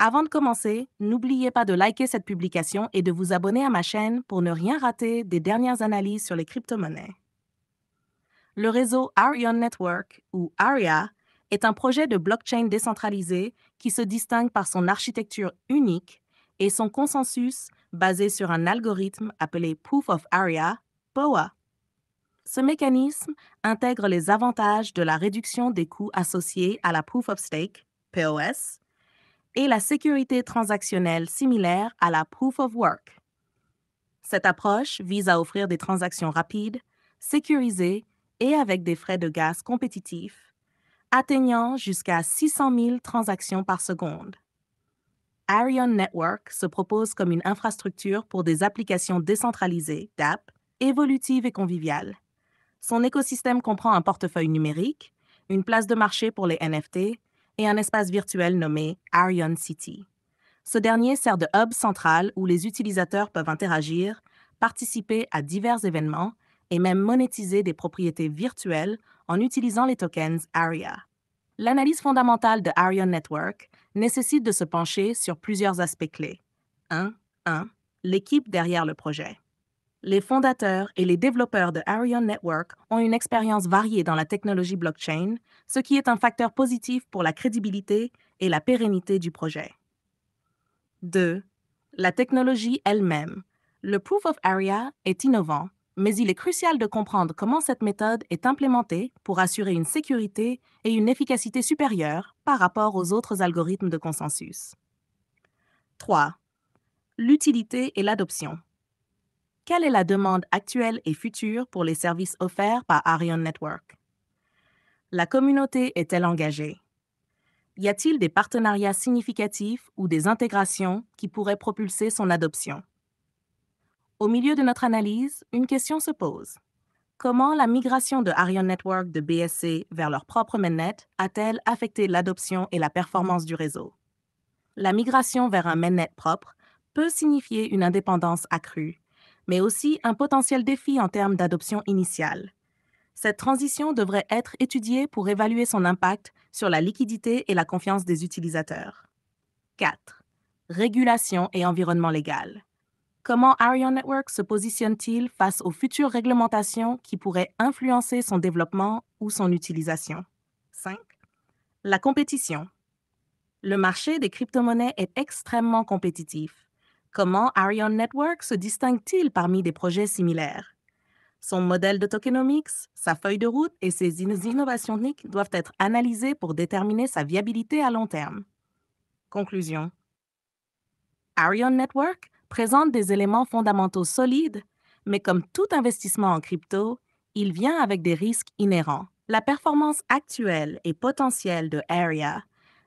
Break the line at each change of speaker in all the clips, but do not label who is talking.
Avant de commencer, n'oubliez pas de liker cette publication et de vous abonner à ma chaîne pour ne rien rater des dernières analyses sur les crypto-monnaies. Le réseau Arion Network, ou ARIA, est un projet de blockchain décentralisé qui se distingue par son architecture unique et son consensus basé sur un algorithme appelé Proof of Area, POA. Ce mécanisme intègre les avantages de la réduction des coûts associés à la Proof of Stake, POS, et la sécurité transactionnelle similaire à la Proof of Work. Cette approche vise à offrir des transactions rapides, sécurisées et avec des frais de gaz compétitifs, atteignant jusqu'à 600 000 transactions par seconde. Arion Network se propose comme une infrastructure pour des applications décentralisées, DApp, évolutives et conviviales. Son écosystème comprend un portefeuille numérique, une place de marché pour les NFT et un espace virtuel nommé Arion City. Ce dernier sert de hub central où les utilisateurs peuvent interagir, participer à divers événements et même monétiser des propriétés virtuelles en utilisant les tokens ARIA. L'analyse fondamentale de Arion Network nécessite de se pencher sur plusieurs aspects clés. 1. L'équipe derrière le projet. Les fondateurs et les développeurs de Arion Network ont une expérience variée dans la technologie blockchain, ce qui est un facteur positif pour la crédibilité et la pérennité du projet. 2. La technologie elle-même. Le Proof of Area est innovant, mais il est crucial de comprendre comment cette méthode est implémentée pour assurer une sécurité et une efficacité supérieures par rapport aux autres algorithmes de consensus. 3. L'utilité et l'adoption. Quelle est la demande actuelle et future pour les services offerts par Arion Network? La communauté est-elle engagée? Y a-t-il des partenariats significatifs ou des intégrations qui pourraient propulser son adoption? Au milieu de notre analyse, une question se pose. Comment la migration de Arion Network de BSC vers leur propre mainnet a-t-elle affecté l'adoption et la performance du réseau? La migration vers un mainnet propre peut signifier une indépendance accrue, mais aussi un potentiel défi en termes d'adoption initiale. Cette transition devrait être étudiée pour évaluer son impact sur la liquidité et la confiance des utilisateurs. 4. Régulation et environnement légal. Comment Arion Network se positionne-t-il face aux futures réglementations qui pourraient influencer son développement ou son utilisation? 5. La compétition. Le marché des crypto-monnaies est extrêmement compétitif. Comment Arion Network se distingue-t-il parmi des projets similaires? Son modèle de tokenomics, sa feuille de route et ses innovations techniques doivent être analysés pour déterminer sa viabilité à long terme. Conclusion. Arion Network présente des éléments fondamentaux solides, mais comme tout investissement en crypto, il vient avec des risques inhérents. La performance actuelle et potentielle de ARIA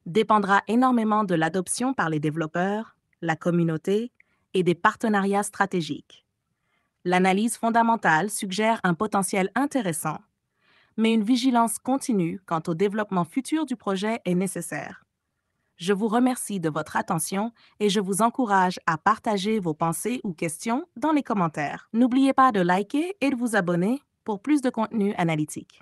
dépendra énormément de l'adoption par les développeurs, la communauté et des partenariats stratégiques. L'analyse fondamentale suggère un potentiel intéressant, mais une vigilance continue quant au développement futur du projet est nécessaire. Je vous remercie de votre attention et je vous encourage à partager vos pensées ou questions dans les commentaires. N'oubliez pas de liker et de vous abonner pour plus de contenu analytique.